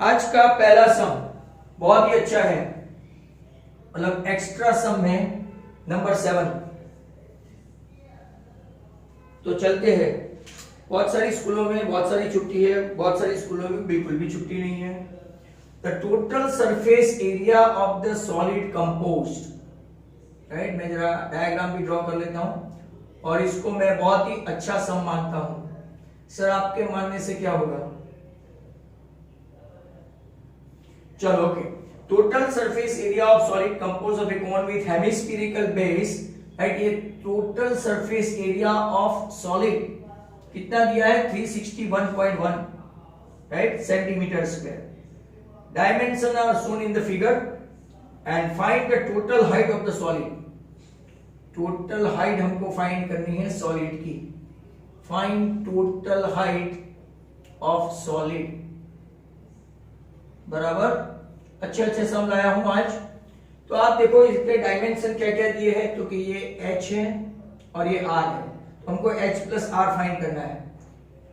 आज का पहला सम बहुत ही अच्छा है, मतलब एक्स्ट्रा सम है, नंबर 7। तो चलते हैं। बहुत सारी स्कूलों में बहुत सारी छुट्टी है, बहुत सारी स्कूलों में बिल्कुल भी छुट्टी नहीं है। The total surface area of the solid compost, right. मैं जरा डायग्राम भी ड्रॉ कर लेता हूं और इसको मैं बहुत ही अच्छा सम मानता हूं। सर आपके मानने से क्या होगा? चलो okay. Total surface area of solid compose of a cone with hemispherical base, right. ये total surface area of solid कितना दिया है? 361.1, right, centimetre square. Dimension are shown in the figure and find the total height of the solid. Total height हमको find करनी है solid की। Find total height of solid बराबर। अच्छे अच्छे सम लाया हूं आज। तो आप देखो इसके डायमेंशन क्या क्या दिए हैं, तो कि ये h है और ये r है। तो हमको h प्लस r फाइंड करना है।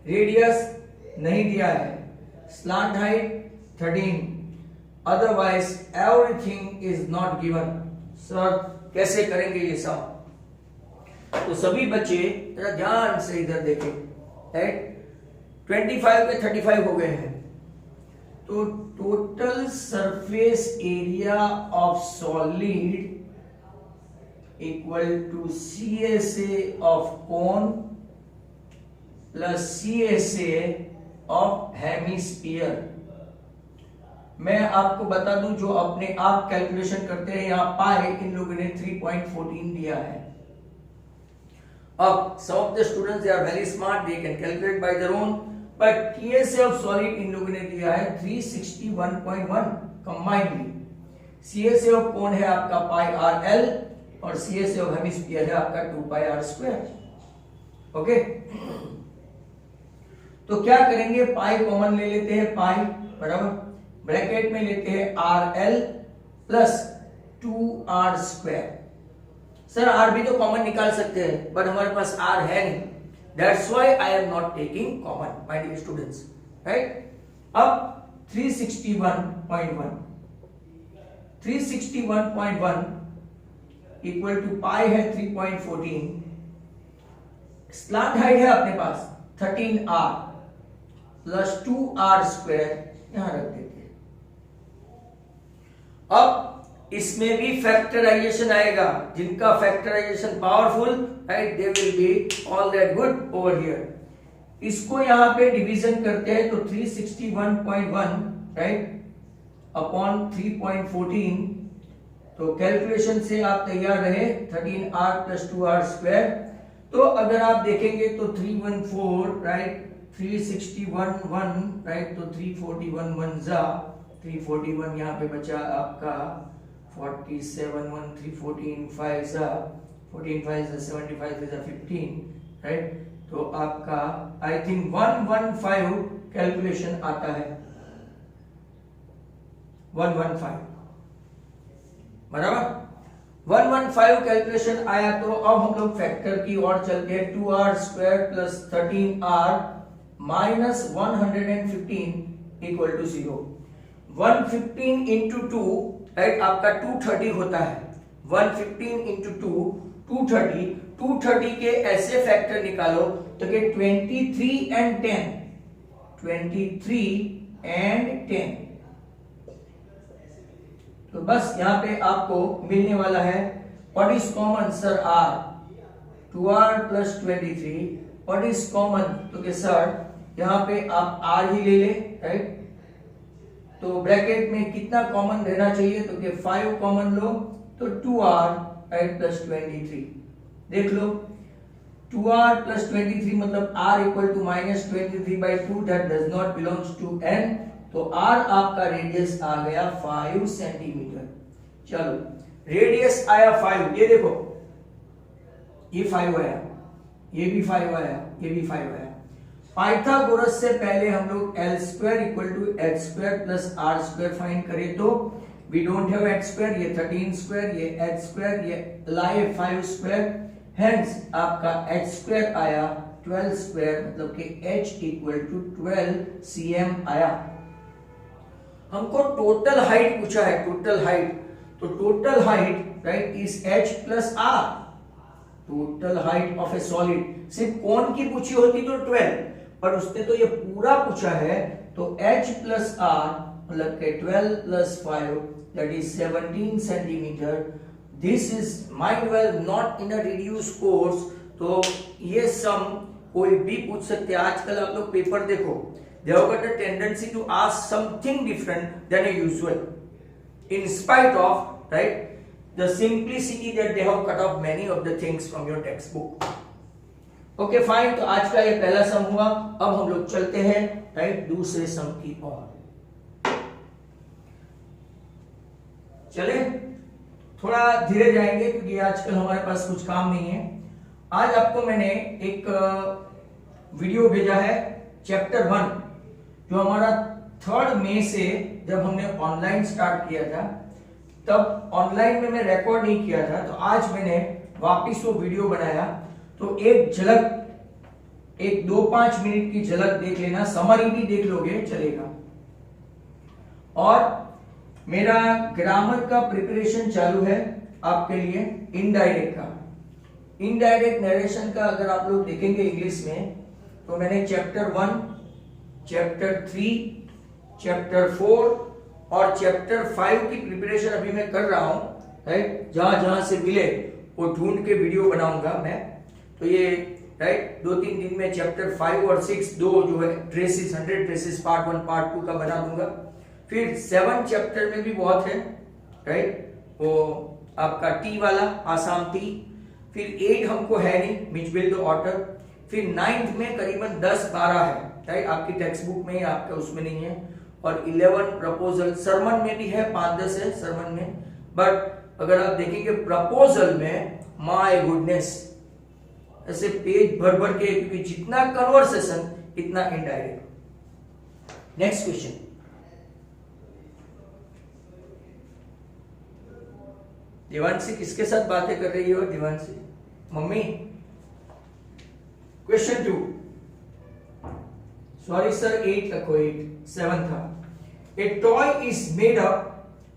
रेडियस नहीं दिया है, slant height 13, otherwise everything is not given. Sir कैसे करेंगे ये सम? तो सभी बच्चे जरा ध्यान से इधर देखें, राइट। 25 के 35 हो गए हैं। तो total surface area of solid equal to CSA of cone plus CSA of hemisphere. मैं आपको बता दूं, जो अपने आप कैलकुलेशन करते हैं, यहां पाए इन लोगों ने 3.14 दिया है। अब some of the students they are very smart, they can calculate by their own, but TSA of solid इन लोगों ने दिया है 361.1 कंबाइनली। CSA of cone है आपका पाई RL और CSA of हेमिस्फीयर है आपका 2 पाई R स्क्वायर। ओके, तो क्या करेंगे? पाई कॉमन ले लेते हैं, पाई बराबर ब्रैकेट में लेते हैं RL plus 2R square. Sir R भी तो कॉमन निकाल सकते हैं, बट हमारे पास R है नहीं, that's why I am not taking common, my dear students, right. अब 361.1 इक्वल टू पाई है 3.14, स्लांट हाइट है अपने पास 13R प्लस 2R स्क्वायर, यहां रख देते हैं। अब इसमें भी फैक्टराइजेशन आएगा, जिनका factorization powerful, right, they will be all that good over here. इसको यहां पे डिवीजन करते हैं तो 361.1, राइट, अपॉन 3.14। तो कैलकुलेशन से आप तैयार रहे, 13R प्लस 2R स्क्वायर। तो अगर आप देखेंगे तो 314, राइट, 361.1, राइट, तो 341 1 जा 341, यहां पे बचा आपका 47 1 3 14 5 जा 14 5 जा 75 जा 15, राइट। तो आपका आई थिंक 115 कैलकुलेशन आता है, 115 बराबर। 115 कैलकुलेशन आया। तो अब हम लोग फैक्टर की ओर चलते हैं। 2R square plus 13R minus 115 equal to 0। 115 into 2, right, आपका 230 होता है। 115 इंटू 2 230। 230 के ऐसे फैक्टर निकालो तो कि 23 एंड 10, 23 एंड 10। तो बस यहां पे आपको मिलने वाला है what is common? Sir R, 2R plus 23। What is common? तो कि सर यहां पे आप R ही ले ले, राइट। तो ब्रैकेट में कितना कॉमन रहना चाहिए? तो कि 5 कॉमन लो, तो 2R, राइट, प्लस 23। देख लो 2R प्लस 23 मतलब R equal to minus 23/2, that does not belongs to N। तो R आपका रेडियस आ गया 5 सेंटीमीटर। चलो रेडियस आया 5, ये देखो ये 5 आया, ये भी 5 आया, ये भी 5 आया। पाइथागोरस से पहले हम लोग L square equal to H square plus R square find करें तो we don't have H square, ये 13 स्क्वायर, ये H स्क्वायर, ये लाए 5 स्क्वायर, हेंस आपका H स्क्वायर आया 12 स्क्वायर, मतलब कि H इक्वल टू 12 cm आया। हमको टोटल हाइट पूछा है, टोटल हाइट। तो total height right is h plus R, total height of a solid. सिर्फ कोन की पूछी होती तो 12, पर उसने तो ये पूरा पूछा है, तो h प्लस आर मतलब के 12 plus 5 that is 17 centimetre. This is mind well not in a reduce course. तो ये सम कोई भी पूछ सकते हैं। आजकल आप लोग पेपर देखो, they have got a tendency to ask something different than a usual, in spite of right the simplicity that they have cut off many of the things from your textbook. Okay fine, तो आज का ये पहला सम हुआ। अब हम लोग चलते हैं राइट दूसरे सम की ओर। चले थोड़ा धीरे जाएंगे क्योंकि आजकल हमारे पास कुछ काम नहीं है। आज आपको मैंने एक वीडियो भेजा है चैप्टर 1, जो हमारा 3 मई से जब हमने ऑनलाइन स्टार्ट किया था, तब ऑनलाइन में मैं रिकॉर्ड नहीं किया था, तो आज मैंने वापस वो वीडियो बनाया। तो एक झलक, एक 2-5 मिनट की झलक देख लेना, समरी भी देख लोगे चलेगा। और मेरा ग्रामर का प्रिपरेशन चालू है आपके लिए, इनडायरेक्ट का, इनडायरेक्ट नरेशन का। अगर आप लोग देखेंगे इंग्लिश में, तो मैंने चैप्टर 1, चैप्टर 3, चैप्टर 4 और चैप्टर 5 की प्रिपरेशन अभी मैं कर रहा हूं, राइट। जहां जहां से मिले वो ढूंढ के वीडियो बनाऊंगा मैं। तो ये राइट 2-3 दिन में चैप्टर 5 और 6 दो जो है ड्रेसेस, 100 ड्रेसेस पार्ट 1 पार्ट 2 का बना दूंगा। फिर 7 चैप्टर में भी बहुत है, राइट, वो आपका टी वाला, आसाम टी। फिर 8 हमको है नहीं, मिचबिल द ऑटर। फिर 9th में करीबन 10-12 है, राइट, आपकी टेक्स्ट बुक में, आपका उसमें नहीं है। और 11 प्रपोजल, सरमन में भी है, 5-10 है सरमन में। बट अगर आप देखेंगे प्रपोजल में, माय गुडनेस, ऐसे पेज भर भर के, क्योंकि जितना कन्वर्सेशन इतना इनडायरेक्ट। नेक्स्ट क्वेश्चन, देवांशी किसके साथ बातें कर रही हो? Devanshi mummy. Question 2, sorry sir 8 रखो, 8, 7 था। ए toy is made up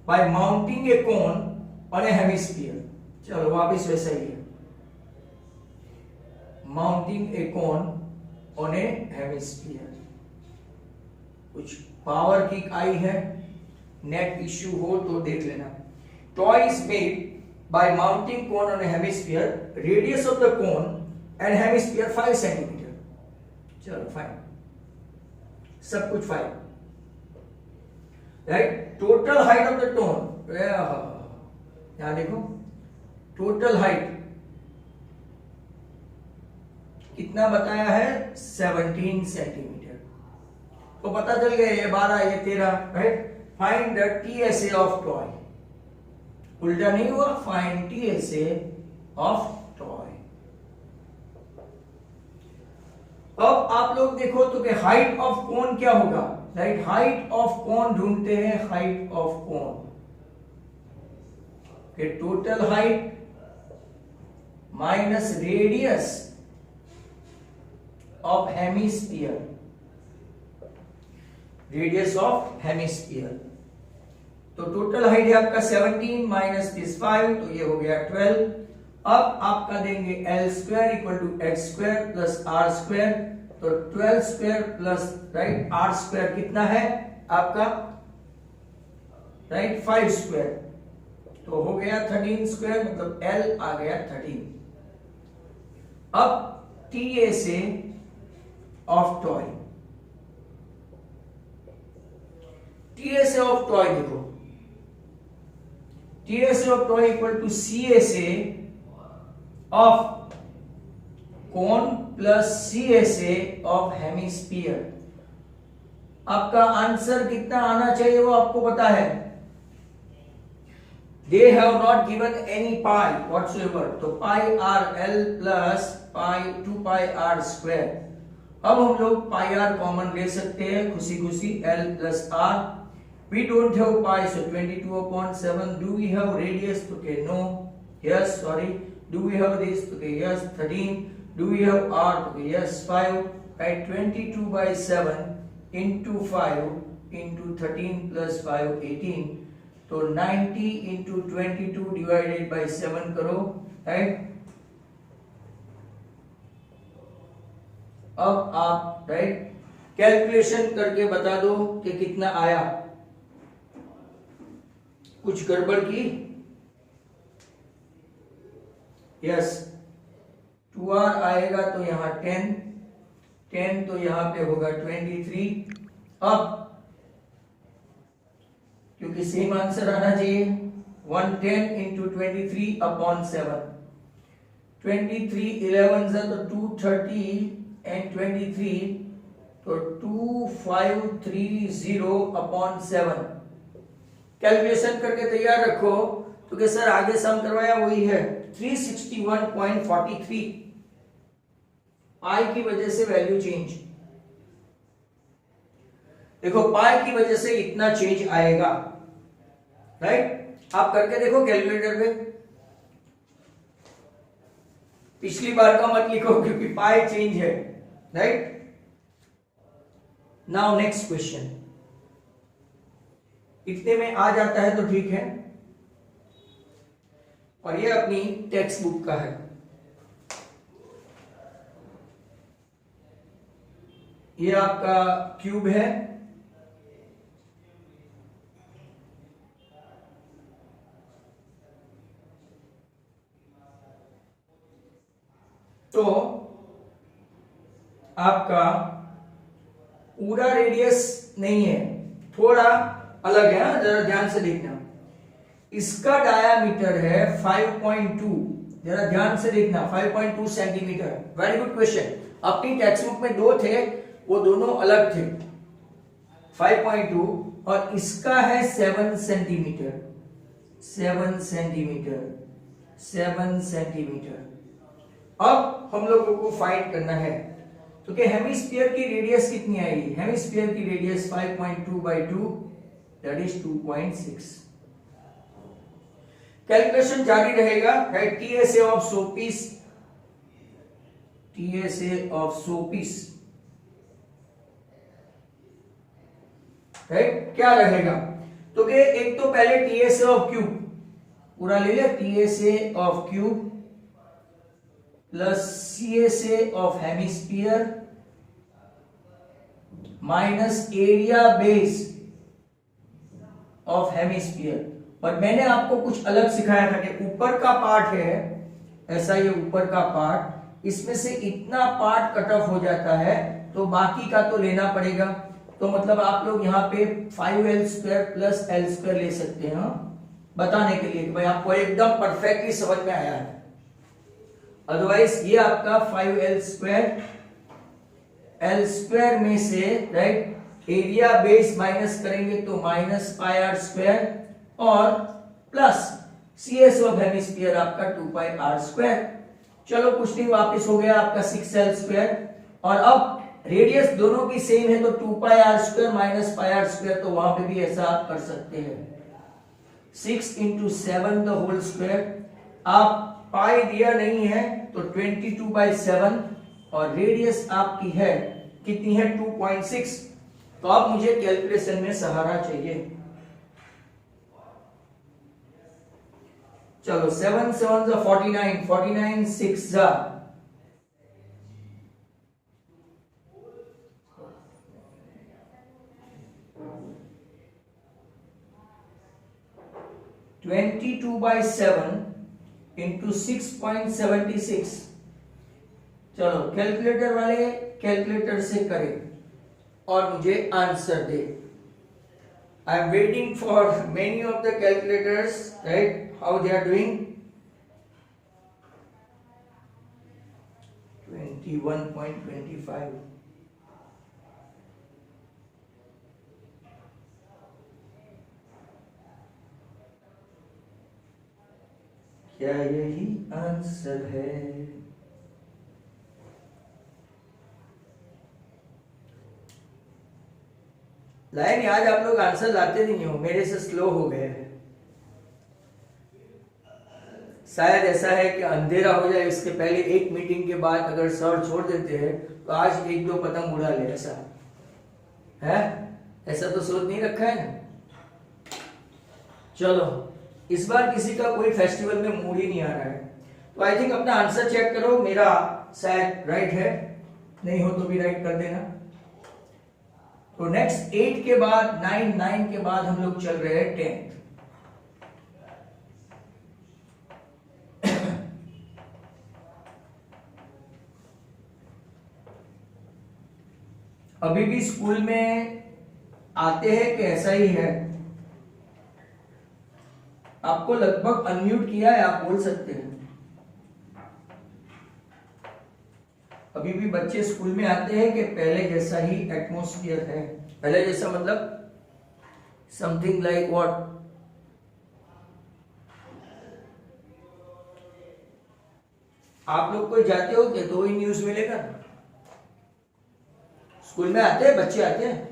by mounting A cone on A hemisphere. चलो वापिस वैसा ही है, mounting A cone on A hemisphere. कुछ पावर की आई है, नेट इश्यू हो तो देख लेना। Toy is made by mounting cone on a hemisphere. Radius of the cone and hemisphere 5 centimeter. चलो फाइन, सब कुछ fine, right. Total height of the tone, यहां देखो टोटल हाइट कितना बताया है, 17 सेंटीमीटर। तो पता चल गया ये 12, ये 13, right. Find the TSA of toy. उल्टा नहीं हुआ, फाइंड TSA ऑफ टॉय। अब आप लोग देखो तो कि हाइट ऑफ कोन क्या होगा, राइट। हाइट ऑफ कोन ढूंढते हैं, हाइट ऑफ कोन के total height minus radius of hemisphere, radius of hemisphere. तो टोटल हाइट है आपका 17 माइनस दिस 5, तो ये हो गया 12। अब आपका देंगे L square equal to H square plus R square. तो 12 square plus right R square कितना है आपका, राइट 5 स्क्वायर, तो हो गया 13 स्क्वायर, मतलब L आ गया 13। अब TSA of toy, TSA of toy देखो, TSA of toy equal to CSA of cone plus CSA of hemisphere। आपका आंसर कितना आना चाहिए वो आपको पता है। They have not given any pi whatsoever, तो pi r L plus pi 2 pi r square। अब हम लोग pi r कॉमन ले सकते हैं खुशी खुशी, L plus r। We don't have pi, so 22/7. Do we have radius? Okay, no. Yes, sorry. Do we have this? Okay, yes, 13. Do we have r? Okay, yes, 5. Right, 22/7 into 5 into 13 plus 5 18, तो 90 into 22 divided by 7 करो, right. अब आप right calculation करके बता दो कि कितना आया। कुछ गड़बड़ की? यस, 2r आएगा तो यहां 10, 10 तो यहां पे होगा 23। अब क्योंकि सेम आंसर आना चाहिए, 110 इंटू 23 अपॉन 7, 23 11 तो 230 एंड 23 तो 2530 अपॉन 7। कैलकुलेशन करके तैयार रखो, क्योंकि सर आगे सम करवाया वही है 361.43। पाई की वजह से वैल्यू चेंज, देखो पाई की वजह से इतना चेंज आएगा, राइट। आप करके देखो कैलकुलेटर पे, पिछली बार का मत लिखो क्योंकि पाई चेंज है, राइट। नाउ नेक्स्ट क्वेश्चन, इतने में आ जाता है तो ठीक है, और ये अपनी टेक्स्ट बुक का है। ये आपका क्यूब है, तो आपका पूरा रेडियस नहीं है, थोड़ा अलग है, जरा ध्यान से देखना। इसका डायामीटर है 5.2, जरा ध्यान से देखना, 5.2 सेंटीमीटर। Very good question. अपनी टेक्स्ट बुक में दो थे, वो दोनों अलग थे, 5.2, और इसका है 7 सेंटीमीटर, 7 सेंटीमीटर, 7 सेंटीमीटर। अब हम लोगों को फाइंड करना है, तो कि हेमिस्फीयर की रेडियस कितनी आएगी? हेमिस्फीयर की radius 5.2 by 2, that is 2.6। Calculation जारी रहेगा, right. TSA of showpiece, TSA of showpiece, right, क्या रहेगा? तो कि एक तो पहले टीएसए ऑफ क्यूब पूरा ले लिया, TSA of cube plus CSA of hemisphere minus area base of hemisphere. और मैंने आपको कुछ अलग सिखाया था कि ऊपर का पार्ट है ऐसा, ये ऊपर का पार्ट, इसमें से इतना पार्ट कट ऑफ हो जाता है तो बाकी का तो लेना पड़ेगा। तो मतलब आप लोग यहाँ पे 5l² प्लस l² ले सकते हैं, बताने के लिए कि भाई आपको एकदम परफेक्टली समझ में आया है। अदरवाइज ये आपका 5l², l² में से राइट एरिया बेस माइनस करेंगे तो माइनस πr², और प्लस CS ऑफ हेमिस्फीयर आपका 2πr²। चलो कुछ नहीं, वापस हो गया आपका 6l², और अब रेडियस दोनों की सेम है तो 2πr² माइनस πr², तो वहां पे भी ऐसा आप कर सकते हैं। 6 इंटू 7 द होल स्क्वायर, आप पाई दिया नहीं है तो 22/7, और रेडियस आपकी है कितनी है? 2.6। तो अब मुझे कैलकुलेशन में सहारा चाहिए। चलो 7 7 49, 49 6 22/7 इंटू 6.76। चलो कैलकुलेटर वाले कैलकुलेटर से करें और मुझे answer they. I am waiting for many of the calculators, right, how they are doing. 21.25। क्या यही आंसर है? लाइन आज आप लोग आंसर लाते नहीं हो, मेरे से स्लो हो गए हैं। शायद ऐसा है कि अंधेरा हो जाए इसके पहले, एक मीटिंग के बाद अगर सर छोड़ देते हैं तो आज 1-2 पतंग उड़ा ले, ऐसा है। ऐसा तो सोच नहीं रखा है ना। चलो, इस बार किसी का कोई फेस्टिवल में मूड ही नहीं आ रहा है, तो आई थिंक अपना आंसर चेक करो, मेरा शायद राइट है, नहीं हो तो भी राइट कर देना। तो नेक्स्ट 8 के बाद 9, 9 के बाद हम लोग चल रहे हैं 10। अभी भी स्कूल में आते हैं कि ऐसा ही है? आपको लगभग अनम्यूट किया है, आप बोल सकते हैं। अभी भी बच्चे स्कूल में आते हैं कि पहले जैसा ही एटमॉस्फियर है? पहले जैसा मतलब समथिंग लाइक व्हाट? आप लोग कोई जाते हो क्या तो ही न्यूज मिलेगा? स्कूल में आते हैं, बच्चे आते हैं?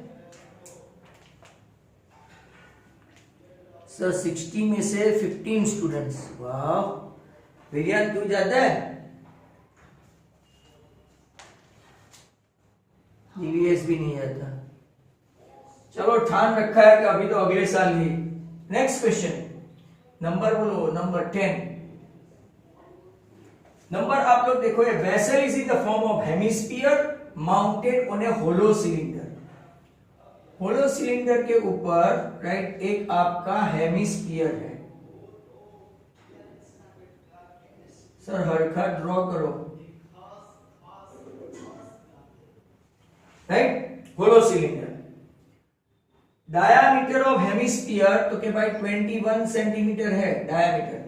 सर 60 में से 15 स्टूडेंट्स। वाह, विज्ञान क्यों जाता है? ईवीएस भी नहीं आता। चलो, ठान रखा है कि अभी तो अगले साल ही। नेक्स्ट क्वेश्चन, नंबर बोलो, नंबर 10। नंबर आप लोग देखो, ये vessel is in the form of hemisphere mounted on a hollow cylinder. Hollow cylinder के ऊपर राइट एक आपका हेमिस्फीयर है। सर हरखा ड्रॉ करो, right, hollow cylinder. Diameter of hemisphere तो के भाई 21 सेंटीमीटर है diameter.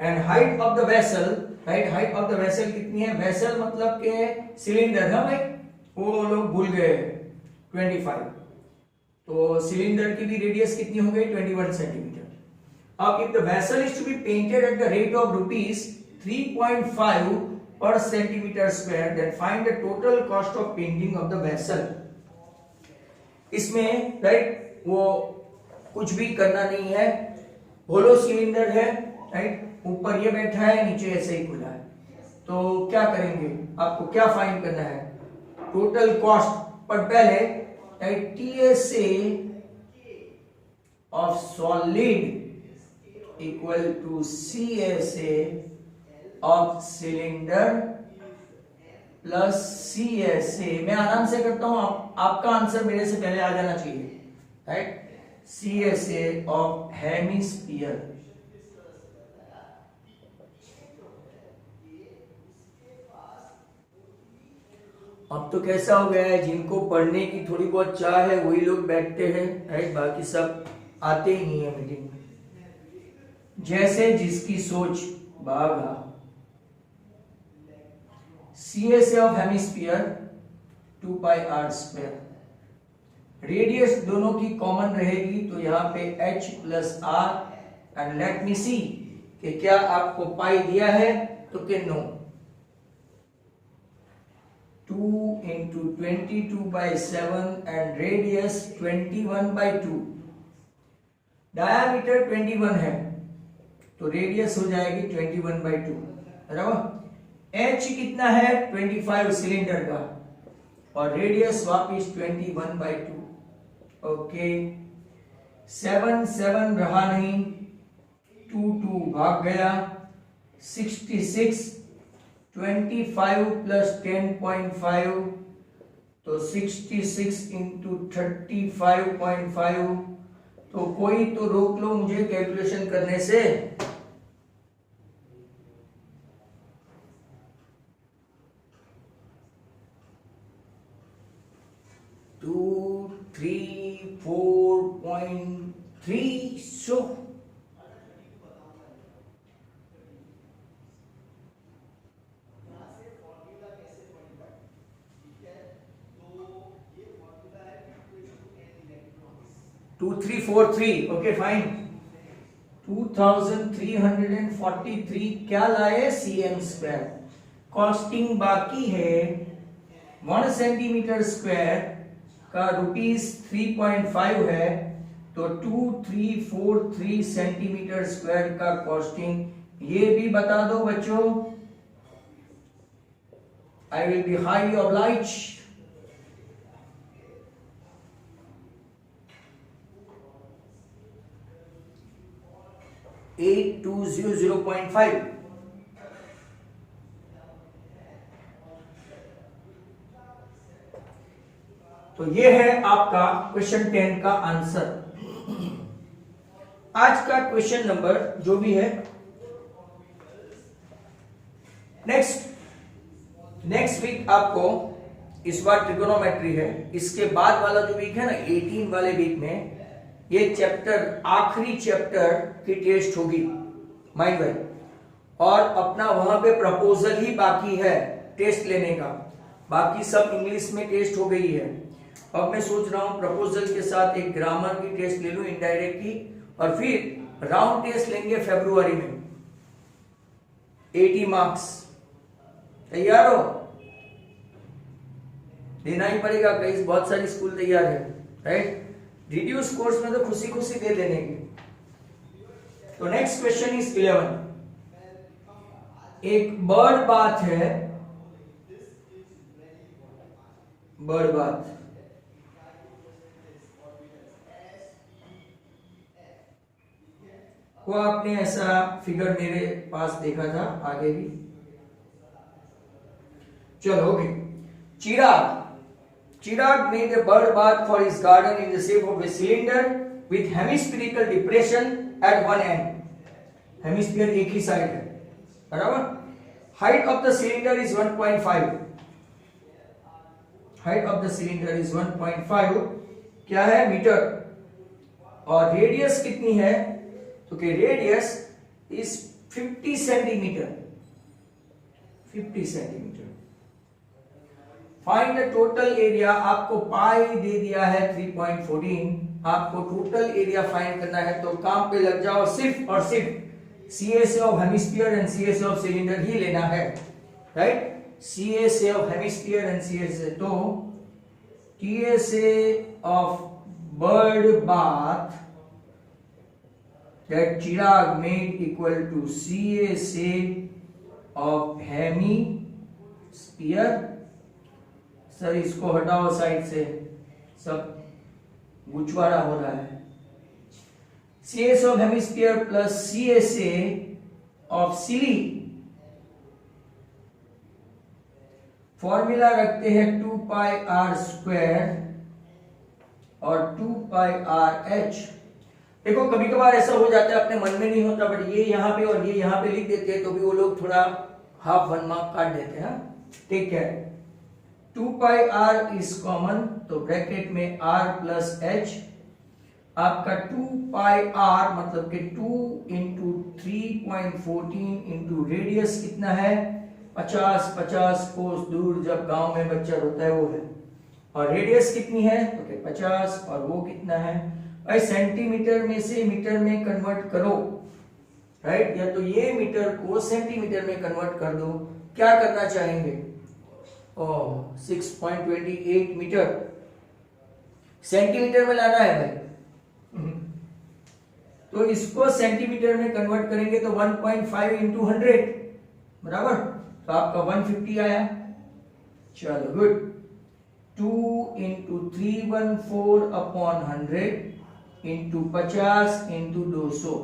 And height of the vessel, right, height of the vessel कितनी है? वेसल मतलब के सिलेंडर है भाई, वो लोग भूल गए, 25। तो सिलेंडर की भी रेडियस कितनी हो गई? 21 सेंटीमीटर। अब if the vessel is to be painted at the rate of ₹3.5 per centimeter square, then find the total cost of painting of the vessel। इसमें राइट वो कुछ भी करना नहीं है, होलो सिलेंडर है, राइट, ऊपर ये बैठा है, नीचे ऐसे ही खुला है। तो क्या करेंगे, आपको क्या फाइंड करना है? Total cost. पर पहले TSA of solid equal to CSA of cylinder plus CSA। मैं आराम से करता हूं, आपका आंसर मेरे से पहले आ जाना चाहिए, राइट। CSA of hemisphere. अब तो कैसा हो गया है, जिनको पढ़ने की थोड़ी बहुत चाह है वही लोग बैठते हैं, राइट, बाकी सब आते ही नहीं है मीटिंग में। जैसे जिसकी सोच बागा। CSA of hemisphere 2πr²। Radius दोनों की कॉमन रहेगी, तो यहां पे h plus r। And let me see कि क्या आपको पाई दिया है, तो के नो। 2 into 22/7 and radius 21/2। डायामीटर 21 है तो रेडियस हो जाएगी 21/2, बराबर। h कितना है? 25 सिलेंडर का, और रेडियस वापिस 21/2। ओके, 7 7 रहा नहीं, 2 2 भाग गया, 66। 25 प्लस 10.5 तो 66 इंटू 35.5। तो कोई तो रोक लो मुझे कैलकुलेशन करने से। Two 3 4.3 so two 343। Okay fine, 2343 क्या लाए? cm²। कॉस्टिंग बाकी है 1 सेंटीमीटर स्क्वायर का ₹3.5 है, तो 2343 सेंटीमीटर स्क्वायर का कॉस्टिंग ये भी बता दो बच्चों। I will be highly obliged. 8200.5। तो ये है आपका क्वेश्चन 10 का आंसर। आज का क्वेश्चन नंबर जो भी है, नेक्स्ट वीक आपको इस बार ट्रिगोनोमेट्री है, इसके बाद वाला जो वीक है ना 18 वाले वीक में ये चैप्टर, आखिरी चैप्टर की टेस्ट होगी माइंड वाइज, और अपना वहां पे प्रपोजल ही बाकी है टेस्ट लेने का, बाकी सब इंग्लिश में टेस्ट हो गई है। अब मैं सोच रहा हूं प्रपोजल के साथ एक ग्रामर की टेस्ट ले लूं इनडायरेक्ट की, और फिर राउंड टेस्ट लेंगे फरवरी में 80 मार्क्स। तैयार हो? देना ही पड़ेगा, कई बहुत सारी स्कूल तैयार है, राइट। रिड्यूस कोर्स में तो खुशी खुशी दे देने की। तो नेक्स्ट क्वेश्चन इज 11। एक बर्ड बाथ है, बर्ड बाथ, वो आपने ऐसा फिगर मेरे पास देखा था आगे भी। चलो okay. Chirag made a bird bath for his garden in the shape of a cylinder with hemispherical depression at one end. Hemisphere एक ही साइड है, बराबर। Height of the cylinder is 1.5. Height of the cylinder is 1.5 क्या है? Metre. और radius कितनी है? तो कि radius is 50 centimetre. 50 centimetre. Find the total area, आपको पाई दे दिया है 3.14, आपको टोटल एरिया फाइंड करना है। तो काम पे लग जाओ, सिर्फ और सिर्फ CSA of hemisphere and CSA of cylinder ही लेना है, right. CSA of hemisphere and CSA, तो TSA of bird bath that Chirag made equal to CSA of hemisphere। Sir इसको हटाओ साइड से, सब गुचवाड़ा हो रहा है। CSA of hemisphere plus CSA of silly, formula रखते हैं 2 पाई r स्क्वायर और 2 पाई r h। देखो कभी कभार ऐसा हो जाता है, अपने मन में नहीं होता, बट ये यहाँ पे और ये यहाँ पे लिख देते हैं, तो भी वो लोग थोड़ा हाफ 1 मार्क काट देते हैं। ठीक है, 2 पाई r इज कॉमन, तो ब्रैकेट में r प्लस h, आपका 2 पाई r मतलब कि 2 इंटू 3.14 इंटू रेडियस कितना है? 50 कोस दूर जब गांव में बच्चा रोता है वो है, और रेडियस कितनी है? तो 50, और वो कितना है भाई? सेंटीमीटर में से मीटर में कन्वर्ट करो, राइट। या तो ये मीटर को सेंटीमीटर में कन्वर्ट कर दो। क्या करना चाहेंगे? 6.28 मीटर सेंटीमीटर में लाना है भाई। तो इसको सेंटीमीटर में कन्वर्ट करेंगे तो 1.5 इंटू 100, बराबर। तो आपका 150 आया। चलो good. 2 into 314 upon 100 into 50 into 200,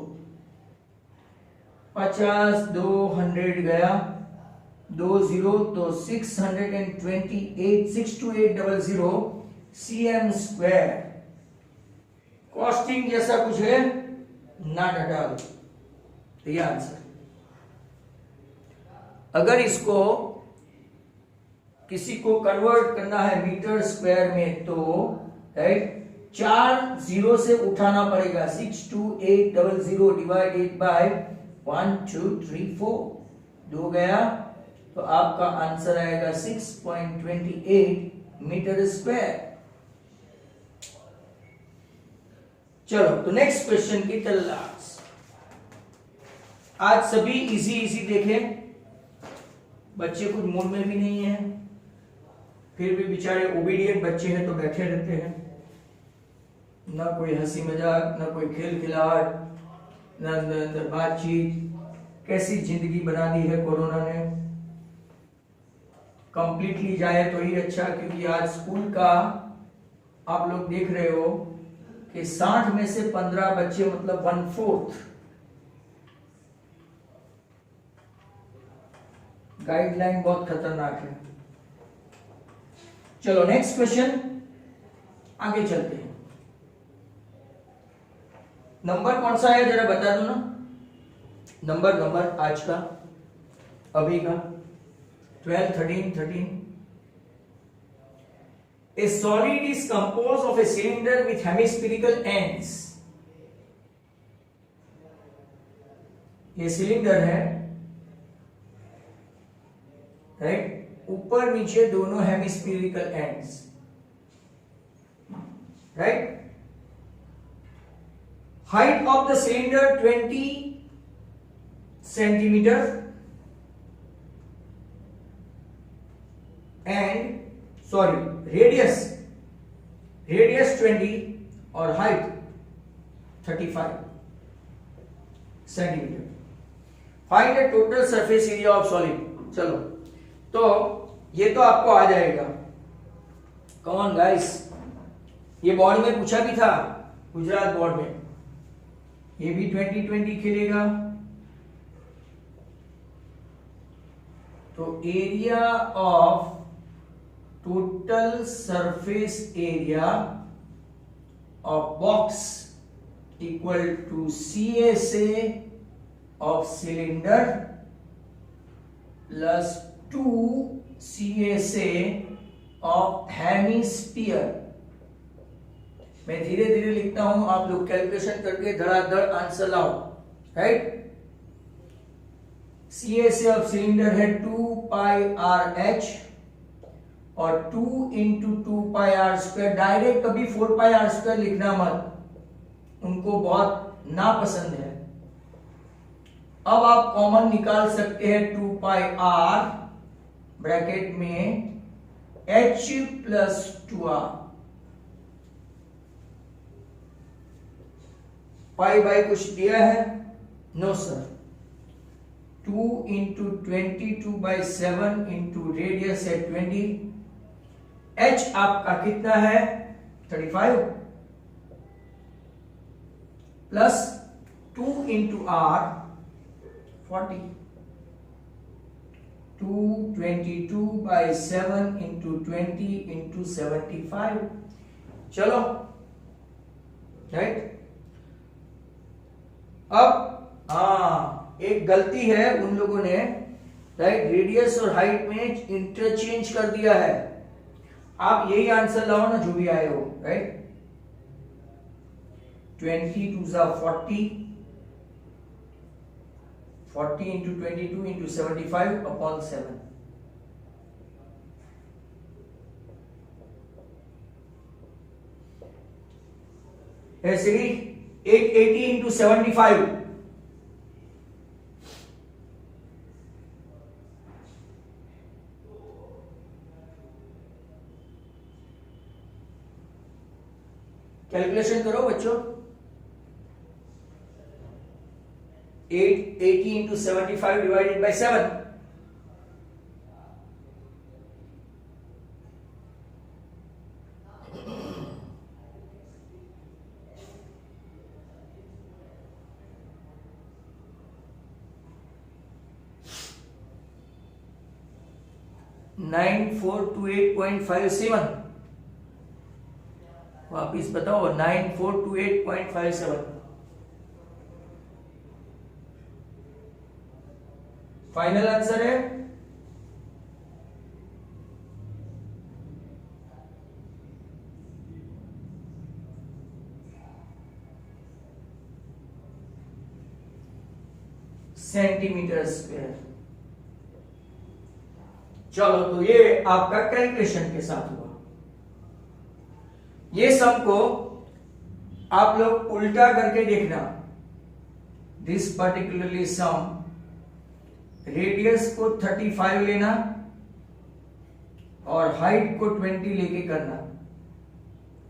50 200 गया, 20 तो 628, 62800 cm स्क्वायर। कॉस्टिंग जैसा कुछ है ना डाल, तो ये आंसर। अगर इसको किसी को कन्वर्ट करना है मीटर स्क्वायर में, तो राइट 4 जीरो से उठाना पड़ेगा। 62800 डिवाइडेड बाय 1 2 3 4, 2 गया, तो आपका आंसर आएगा 6.28 मीटर स्क्वायर। चलो तो नेक्स्ट क्वेश्चन की तलाश। आज सभी इजी इजी देखें, बच्चे कुछ मूड में भी नहीं है, फिर भी बेचारे ओबीडियंट बच्चे हैं तो बैठे रहते हैं, ना कोई हंसी मजाक, ना कोई खेल खिलाड़, ना बातचीत। कैसी जिंदगी बना दी है कोरोना ने। कंप्लीटली जाए तो ही अच्छा, क्योंकि आज स्कूल का आप लोग देख रहे हो कि 60 में से 15 बच्चे, मतलब 1/4 गाइडलाइन बहुत खतरनाक है। चलो नेक्स्ट क्वेश्चन, आगे चलते हैं। नंबर कौन सा है जरा बता दो ना, नंबर आज का, अभी का 12, 13। A solid is composed of a cylinder with hemispherical ends. ये सिलेंडर है, राइट, ऊपर नीचे दोनों hemispherical ends, right. Height of the cylinder 20 centimetre and radius 20 और height 35 centimetre. Find the total surface area of solid. चलो तो ये तो आपको आ जाएगा, कम ऑन गाइस, ये बोर्ड में पूछा भी था, गुजरात बोर्ड में, ये भी 2020 खेलेगा। तो area of total surface area of box equal to CSA of cylinder plus 2 CSA of hemisphere। मैं धीरे धीरे लिखता हूं, आप लोग कैलकुलेशन करके धड़ाधड़ आंसर लाओ, राइट। CSA ऑफ सिलेंडर है 2 पाई RH और 2 into 2 pi are square. Direct कभी 4 पाई आर स्क्वायर लिखना मत, उनको बहुत नापसंद है। अब आप कॉमन निकाल सकते हैं 2 पाई आर ब्रैकेट में H plus 2R। Pi by कुछ दिया है? No sir. 2 into 22/7 into radius है 20। H आपका कितना है? 35 प्लस 2 इंटू R 40। 222/7 into 20 into 75। चलो राइट। अब एक गलती है उन लोगों ने, राइट, रेडियस और हाइट में इंटरचेंज कर दिया है। आप यही आंसर लाओ ना जो भी आए हो, राइट। 20 2 40, 40 into 22 into 75 upon 7। ऐसे ही 880 इंटू 75, कैलकुलेशन करो बच्चों। 880 इंटू 75 डिवाइडेड बाई 7, $9428.57। वापिस बताओ, 9428.57 फाइनल आंसर है। Centimetre square. चलो तो ये आपका कैलकुलेशन के साथ हुआ। ये सम को आप लोग उल्टा करके देखना। दिस पर्टिकुलरली सम, रेडियस को 35 लेना और हाइट को 20 लेके करना,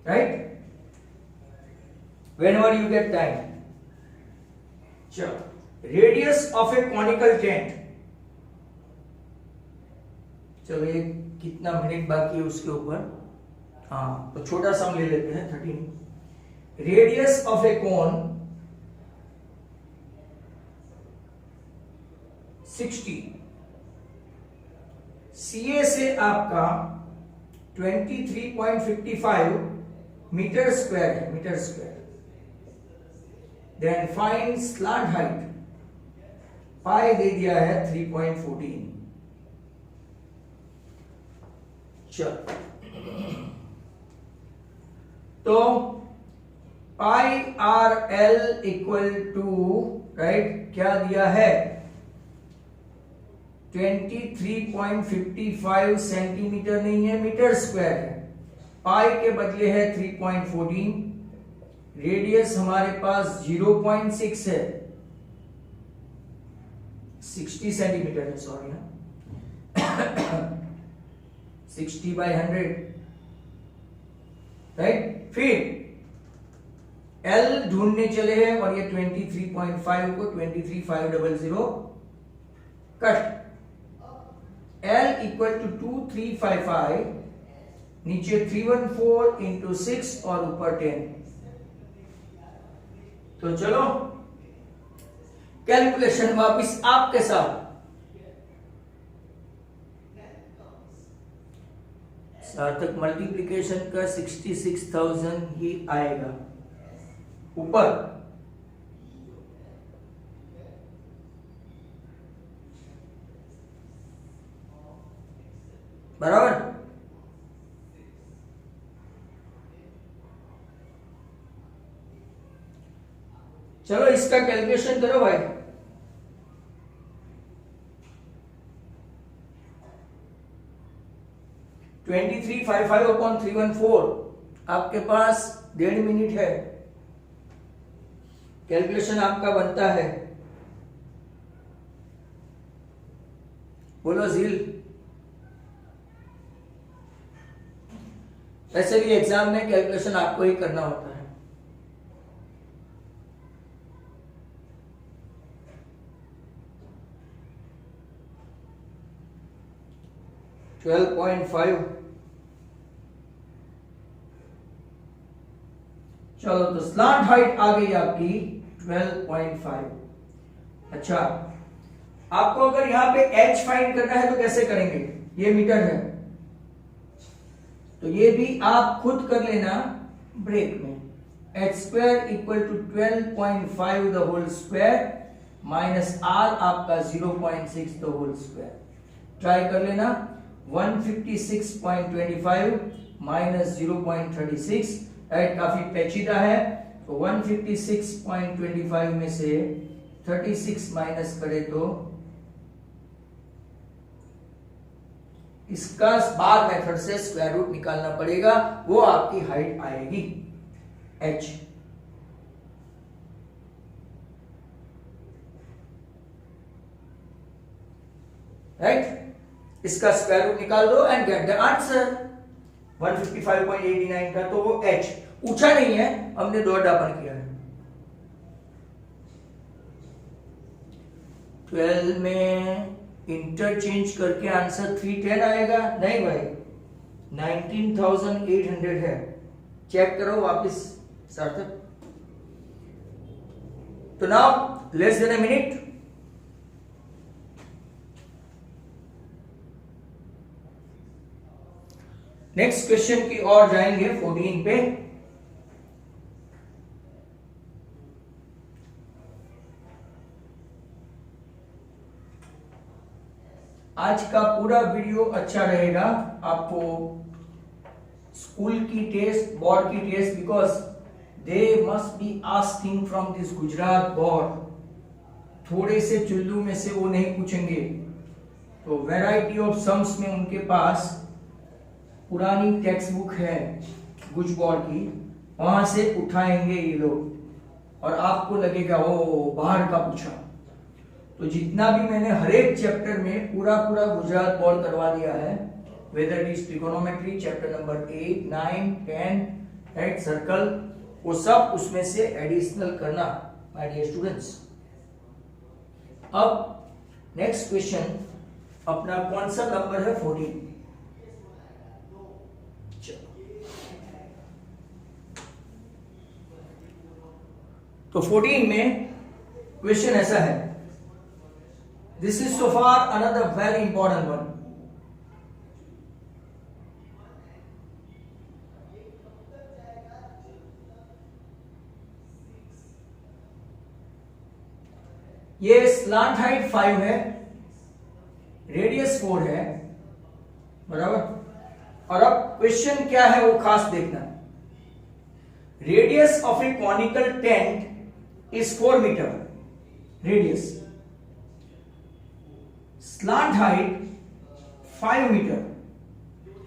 right, whenever you get time. चलो, radius of a conical tent. चलो ये कितना मिनट बाकी है उसके ऊपर, हाँ तो छोटा सम ले लेते हैं 13। Radius of a cone 60 CA से आपका 23.55 मीटर स्क्वायर है, metre square. Then find slant height, pi दे दिया है 3.14। चलो तो pi r l equal to, right, क्या दिया है 23.55 सेंटीमीटर नहीं है, मीटर स्क्वायर है। पाई के बदले है 3.14, रेडियस हमारे पास 0.6 है, 60 सेंटीमीटर है, सॉरी ना 60/100, राइट। फिर L ढूंढने चले हैं और ये 23.5 को 23,500 कट, L इक्वल टू 2355, नीचे 314 इंटू 6 और ऊपर 10। तो चलो कैलकुलेशन वापिस आपके साथ। सार्थक मल्टीप्लिकेशन का 66,000 ही आएगा ऊपर, बराबर। चलो इसका कैलकुलेशन करो भाई। (2355/314) आपके पास 1.5 मिनट है, कैलकुलेशन आपका बनता है, बोलो जील। वैसे भी एग्जाम में कैलकुलेशन आपको ही करना होता है। (12.5) चलो तो स्लांट हाइट आ गई आपकी 12.5। अच्छा, आपको अगर यहां पे h फाइंड करना है तो कैसे करेंगे, ये मीटर है तो ये भी आप खुद कर लेना ब्रेक में। h² equal to 12.5 the whole square minus r आपका 0.6 द होल स्क्वायर। ट्राई कर लेना, 156.25 माइनस 0.36, राइट, काफी पेचीदा है। तो 156.25 में से 36 माइनस करे तो इसका बार मेथड से स्क्वायर रूट निकालना पड़ेगा, वो आपकी हाइट आएगी h। राइट, इसका स्क्वायर रूट निकाल दो एंड गेट द आंसर। 155.89 था तो वो h पूछा नहीं है, हमने दोहरापन किया है। 12 में इंटरचेंज करके आंसर 310 आएगा, नहीं भाई 19,800 है। चेक करो वापस सार्थक। तो now less than a minute, next question की ओर जाएंगे 14 पे। आज का पूरा वीडियो अच्छा रहेगा आपको, स्कूल की टेस्ट, बोर्ड की test, because they must be asking from this Gujarat board. थोड़े से चुल्लू में से वो नहीं पूछेंगे, तो वैरायटी ऑफ सम्स में उनके पास पुरानी टेक्स्ट बुक है गुज बोर्ड की, वहां से उठाएंगे ये लोग और आपको लगेगा ओ बाहर का पूछा। तो जितना भी मैंने हर एक चैप्टर में पूरा पूरा गुजरात बोर्ड करवा दिया है, whether it is trigonometry chapter number 8, 9, 10, right, circle, वो सब उसमें से एडिशनल करना माय डियर स्टूडेंट्स। अब नेक्स्ट क्वेश्चन अपना कौन सा नंबर है, 14। तो 14 में क्वेश्चन ऐसा है, this is so far another very important one. ये स्लांट हाइट 5 है, रेडियस 4 है, बराबर। और अब क्वेश्चन क्या है वो खास देखना। Radius of a conical tent is 4 metre radius, slant height 5 metre.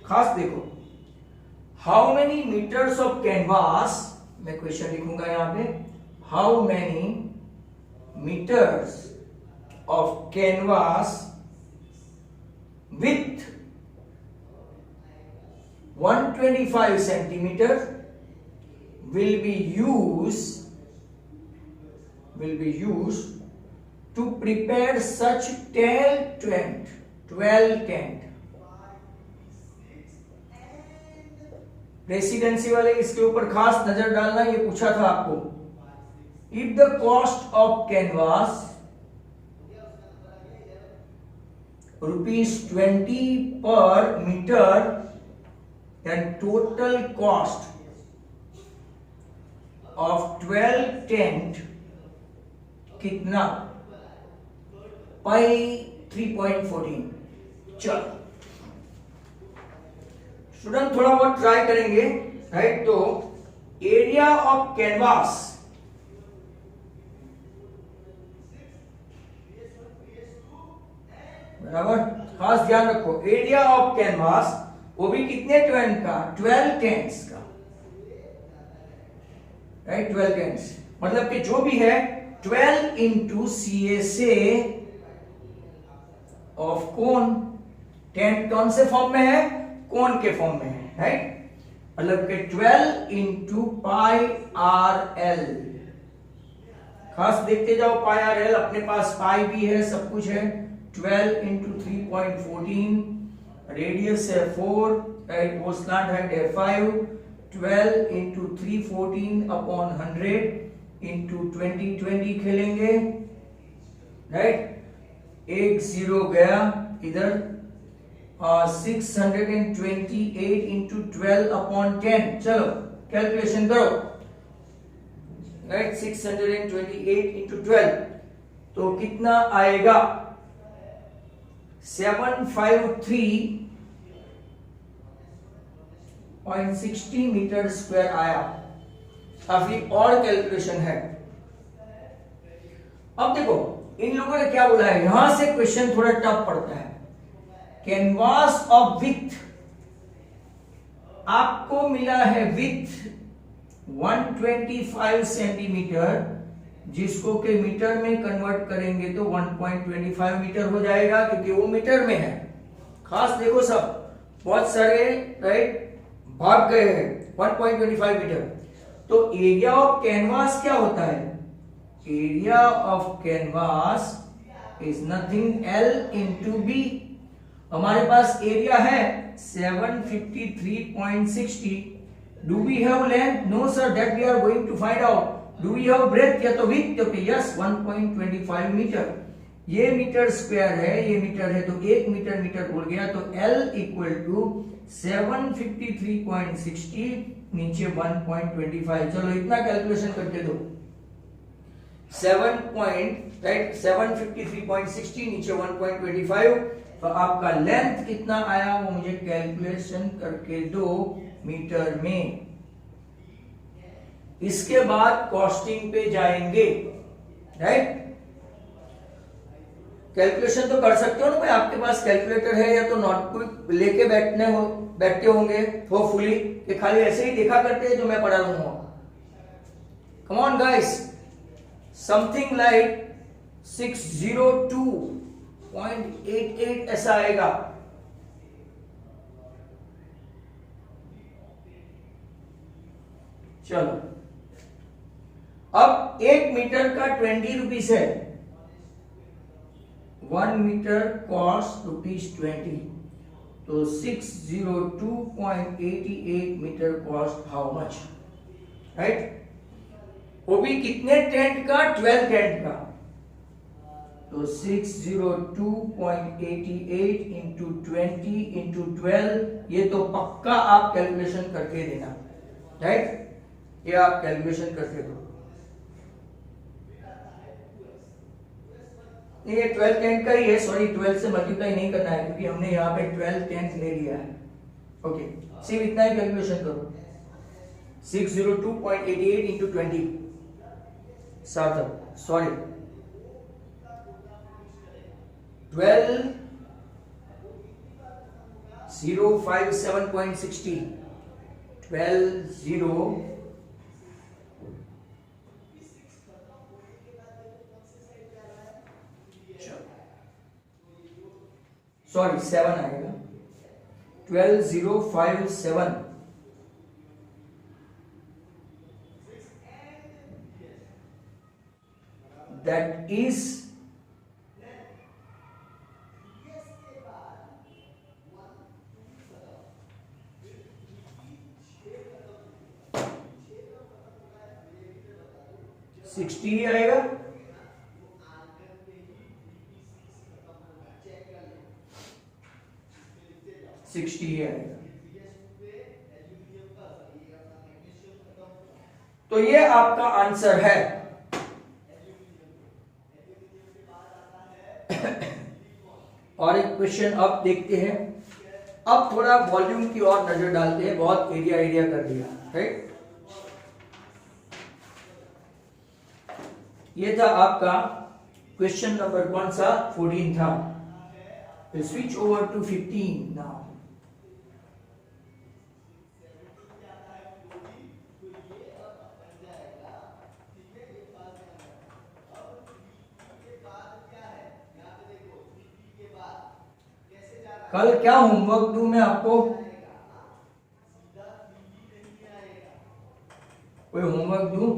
खास देखो, how many metres of canvas, मैं क्वेश्चन लिखूंगा यहां पे, how many metres of canvas with 125 centimeter will be used to prepare such 12 tent। Residency वाले इसके ऊपर खास नजर डालना, ये पूछा था आपको। If the cost of canvas ₹20 per meter, then total cost of 12 tent कितना? पाई 3.14। चलो स्टूडेंट थोड़ा बहुत ट्राई करेंगे, राइट। तो एरिया ऑफ कैनवास, बराबर, खास ध्यान रखो, एरिया ऑफ कैनवास वो भी कितने टेंट का? 12 टेंट्स का, राइट। 12 टेंट्स मतलब कि जो भी है 12 into CSA of cone. Tent कौन से फॉर्म में है? कोन के फॉर्म में है, राइट। मतलब कि 12 इंटू पाई RL। खास देखते जाओ, पाई RL अपने पास पाई भी है, सब कुछ है। 12 इंटू 3.14, रेडियस है 4, राइट, वो स्लांट हाइट है 5। 12 इंटू 314 अपॉन 100 इंटू 20 खेलेंगे, राइट। एक जीरो गया इधर, 628 इंटू 12 अपॉन 10। चलो कैलकुलेशन करो, राइट। 628 इंटू 12 तो कितना आएगा? 753.60 मीटर स्क्वायर आया। काफी और कैलकुलेशन है। अब देखो इन लोगों ने क्या बोला है, यहां से क्वेश्चन थोड़ा टफ पड़ता है। कैनवास ऑफ विथ, आपको मिला है विथ 125 सेंटीमीटर, जिसको के मीटर में कन्वर्ट करेंगे तो 1.25 मीटर हो जाएगा, क्योंकि वो मीटर में है। खास देखो सब, बहुत सारे राइट भाग गए हैं। 1.25 मीटर। तो एरिया ऑफ कैनवास क्या होता है? Area of canvas is nothing L into B. हमारे पास एरिया है 753.60। Do we have length? No sir, that we are going to find out. Do we have breadth? या तो विड्थ, तो यस 1.25 मीटर। ये मीटर स्क्वायर है, ये metre है, तो 1 मीटर मीटर बोल गया। तो L इक्वल टू 753.60 नीचे 1.25। चलो इतना कैलकुलेशन करके दो। 753.60 नीचे 1.25, तो आपका लेंथ कितना आया वो मुझे कैलकुलेशन करके दो मीटर में। इसके बाद कॉस्टिंग पे जाएंगे, राइट। कैलकुलेशन तो कर सकते हो ना भाई, आपके पास कैलकुलेटर है या तो नोटबुक लेके बैठते होंगे होपफुली, कि खाली ऐसे ही देखा करते हैं जो मैं पढ़ा रहा हूं। Come on guys, something like 602.88 ऐसा आएगा। चलो अब 1 मीटर का 20 रुपीज है। 1 मीटर कॉस्ट ₹20, तो 602.88 metre cost how much, right. वो भी कितने टेंट का? 12 टेंट का। तो 602.88 इंटू 20 इंटू 12, ये तो पक्का आप कैलकुलेशन करके देना, राइट। ये आप कैलकुलेशन करके दो। ये 12 10 का ही है, सॉरी 12 से मल्टीप्लाई नहीं करना है क्योंकि हमने यहाँ पे 12 10 ले लिया है। ओके, सिर्फ इतना ही कैलकुलेशन करो। 602.88 into 20 सार्थक, सॉरी 12057.60 12 सॉरी 7 आएगा 12057 that is 60 ही आएगा। तो ये आपका आंसर है। और एक क्वेश्चन अब देखते हैं। अब थोड़ा वॉल्यूम की ओर नजर डालते हैं, बहुत एरिया कर दिया, राइट। ये था आपका क्वेश्चन नंबर कौन सा, 14 था। Switch over to 15 now. कल क्या होमवर्क दूं मैं आपको? कोई होमवर्क दूं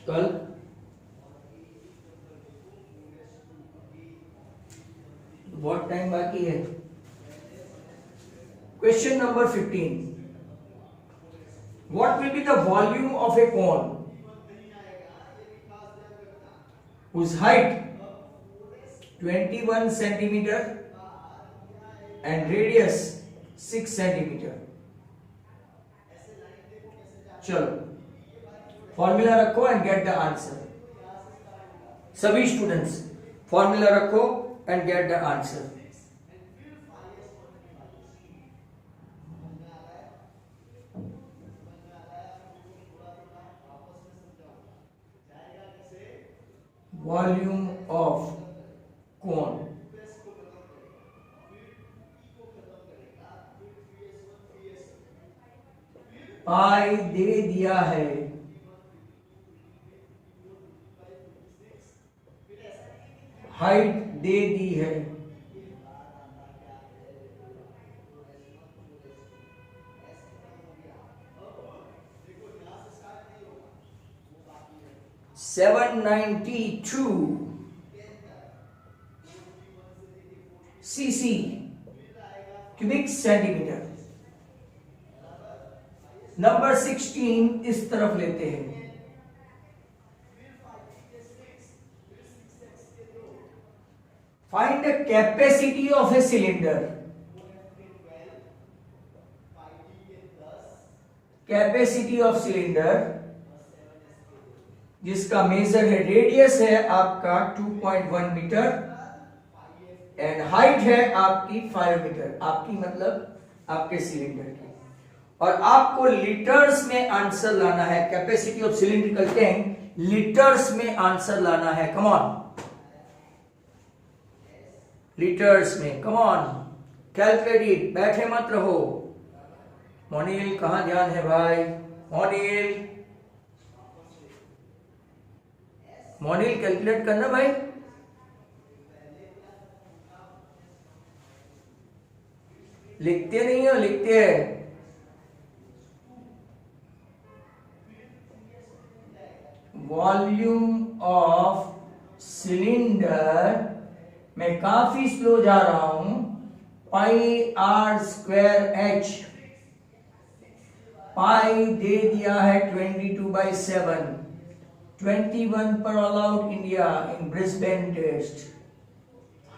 कल? बहुत टाइम बाकी है। Question number 15, what will be the volume of a cone whose height 21 centimeter and radius 6 centimeter? चलो फॉर्मूला रखो एंड गेट द आंसर। सभी स्टूडेंट्स फॉर्मूला रखो and get the answer. Volume of cone, pi दे दिया है, height दे दी है, $792 cc cubic centimetre. Number 16 इस तरफ लेते हैं। Find the capacity of a cylinder. Capacity of cylinder जिसका मेजर है, रेडियस है आपका 2.1 मीटर एंड हाइट है आपकी 5 मीटर। आपकी मतलब आपके सिलेंडर की। और आपको लीटर्स में आंसर लाना है। Capacity of cylindrical tank litres में आंसर लाना है। कम ऑन, लीटर्स में, कम ऑन, कैलकुलेट इट, बैठे मत रहो। मोनिल कहां ध्यान है भाई? मोनिल कैलकुलेट करना भाई। लिखते नहीं हो? लिखते हैं। वॉल्यूम ऑफ सिलेंडर, मैं काफी स्लो जा रहा हूं, pi are square H. Pi दे दिया है 22/7, 21 पर all out India in Brisbane test.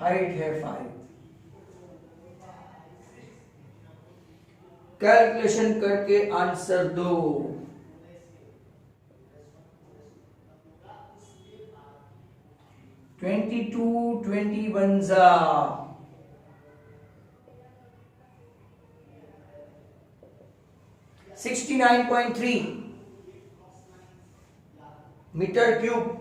हाइट है 5। कैलकुलेशन करके आंसर दो। 22 21 जा 69.3 metre cube.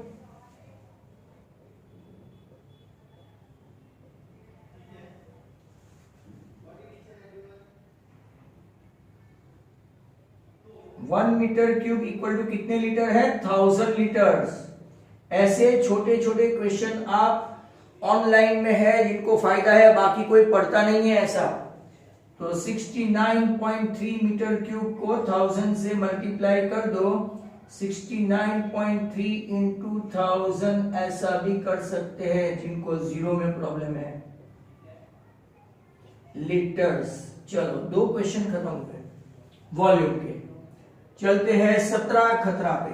One metre cube equal to कितने लीटर है? 1000 लीटर्स। ऐसे छोटे छोटे क्वेश्चन आप ऑनलाइन में है जिनको फायदा है, बाकी कोई पढ़ता नहीं है ऐसा। तो 69.3 मीटर क्यूब को 1000 से मल्टीप्लाई कर दो। 69.3 इंटू 1000 ऐसा भी कर सकते हैं जिनको जीरो में प्रॉब्लम है, लीटर्स। चलो दो क्वेश्चन खत्म हुए वॉल्यूम के। चलते हैं 17 खतरा पे,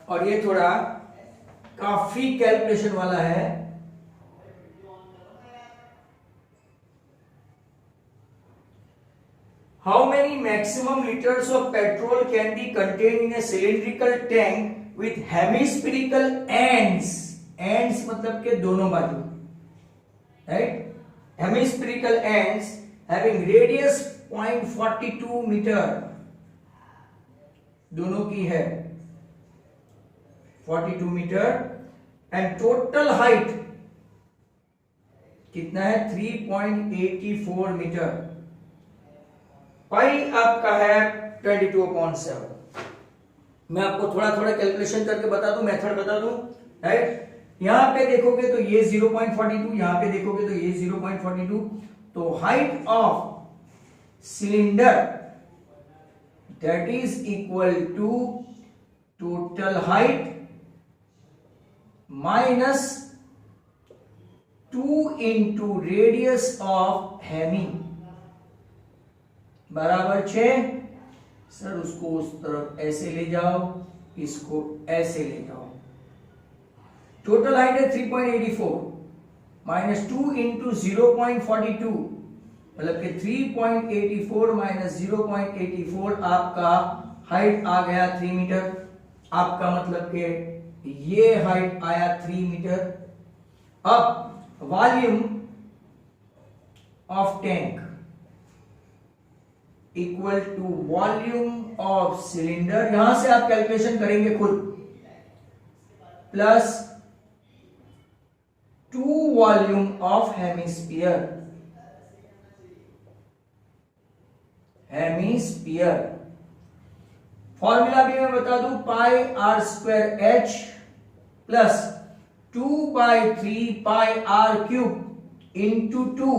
और ये थोड़ा काफी कैलकुलेशन वाला है। How many maximum liters of petrol can be contained in a cylindrical tank with hemispherical ends? Ends मतलब के दोनों बाजू, right? Hemispherical ends having radius 0.42 metre, दोनों की है 42 मीटर, एंड टोटल हाइट कितना है? 3.84 मीटर। पाई आपका है 22/7। मैं आपको थोड़ा थोड़ा कैलकुलेशन करके बता दूं, मेथड बता दूं, राइट? यहां पे देखोगे तो ये 0.42, यहां पे देखोगे तो ये 0.42। तो height of cylinder that is equal to total height minus 2 into radius of hemi बराबर 6। सर उसको उस तरफ ऐसे ले जाओ, इसको ऐसे ले जाओ। टोटल हाइट है 3.84 माइनस 2 इंटू 0.42 मतलब कि 3.84 माइनस 0.84 आपका हाइट आ गया 3 मीटर। आपका मतलब कि ये हाइट आया 3 मीटर। अब volume of tank equal to volume of cylinder, यहां से आप कैलकुलेशन करेंगे खुद, plus 2 volume of hemisphere. Hemisphere formula भी मैं बता दूं, pi are square h plus 2/3 pi r cube into 2।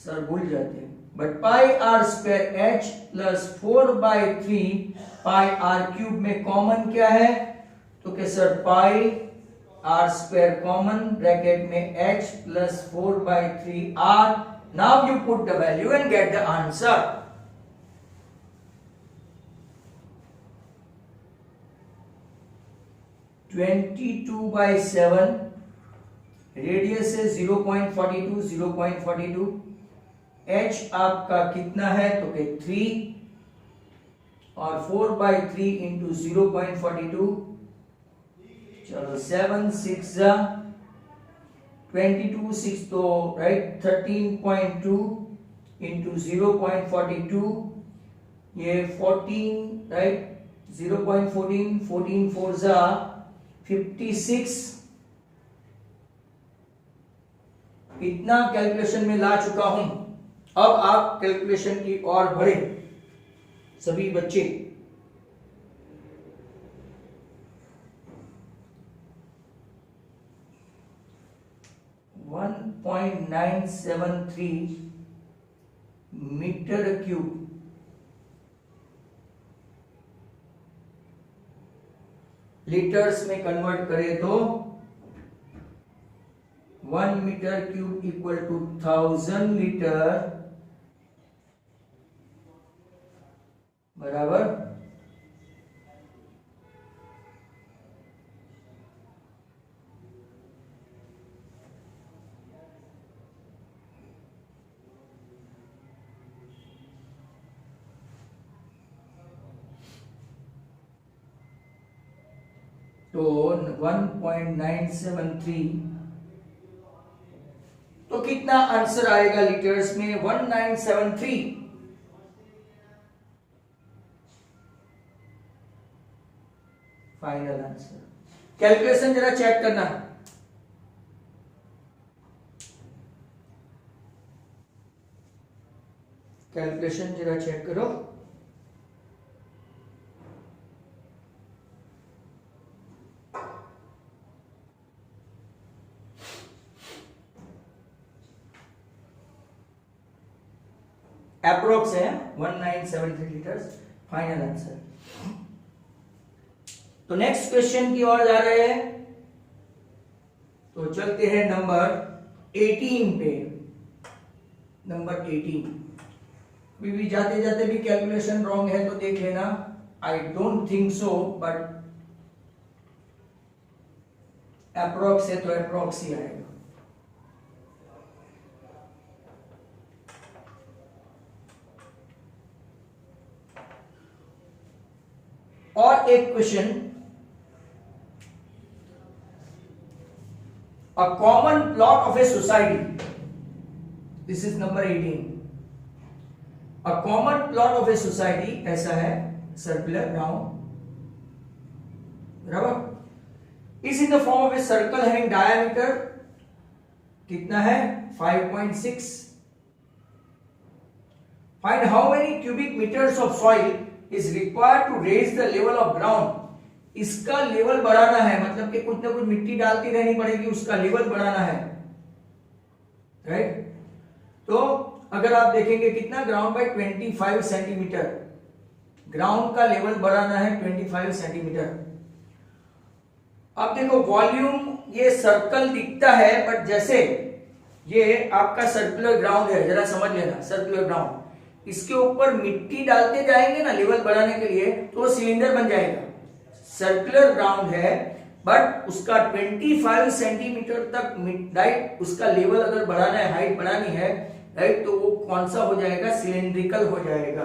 Sir भूल जाते हैं, but pi are square h plus 4/3 pi r cube में कॉमन क्या है? तो क्या sir pi are square common, bracket में h plus 4/3 are. Now you put the value and get the answer. (22/7) radius है 0.42, 0.42। h आपका कितना है? तो के 3 और 4/3 इंटू 0.42। चलो 7 6 22 6 तो राइट 13.2 इंटू 0.42 ये 14 राइट 0.14 14 4 56। इतना कैलकुलेशन में ला चुका हूं। अब आप कैलकुलेशन की ओर बढ़े सभी बच्चे। वन 1.973 मीटर क्यूब लीटर्स में कन्वर्ट करें तो 1 metre cube equal to 1000 litre बराबर 1 तो 1.973, तो कितना आंसर आएगा लीटर्स में? 1973। Final answer. कैलकुलेशन जरा चेक करना। कैलकुलेशन जरा चेक करो। अप्रोक्स है 1973 लीटर्स। Final answer. तो नेक्स्ट क्वेश्चन की ओर जा रहे हैं। तो चलते हैं नंबर 18 पे। नंबर 18। अभी भी जाते जाते भी कैलकुलेशन रॉन्ग है तो देख लेना। I don't think so, but approx है तो अप्रोक्स ही आएगा। और एक question, a common plot of a society, this is number 18। A common plot of a society ऐसा है, सर्कुलर राउंड, बराबर, is in the form of a circle having diameter कितना है? 5.6। Find how many cubic metres of soil is required to raise the level of ground. इसका level बढ़ाना है, मतलब कि कुछ ना कुछ मिट्टी डालती रहनी पड़ेगी, उसका लेवल बढ़ाना है, राइट। तो अगर आप देखेंगे कितना, ग्राउंड बाय 25 सेंटीमीटर, ग्राउंड का लेवल बढ़ाना है 25 सेंटीमीटर। अब देखो वॉल्यूम, ये सर्कल दिखता है, बट जैसे ये आपका सर्कुलर ग्राउंड है, जरा समझ लेना, सर्कुलर ग्राउंड, इसके ऊपर मिट्टी डालते जाएंगे ना लेवल बढ़ाने के लिए, तो वो सिलेंडर बन जाएगा। सर्कुलर ग्राउंड है, बट उसका 25 सेंटीमीटर तक राइट, उसका लेवल अगर बढ़ाना है, हाइट बढ़ानी है, राइट, तो वो कौन सा हो जाएगा? सिलेंड्रिकल हो जाएगा,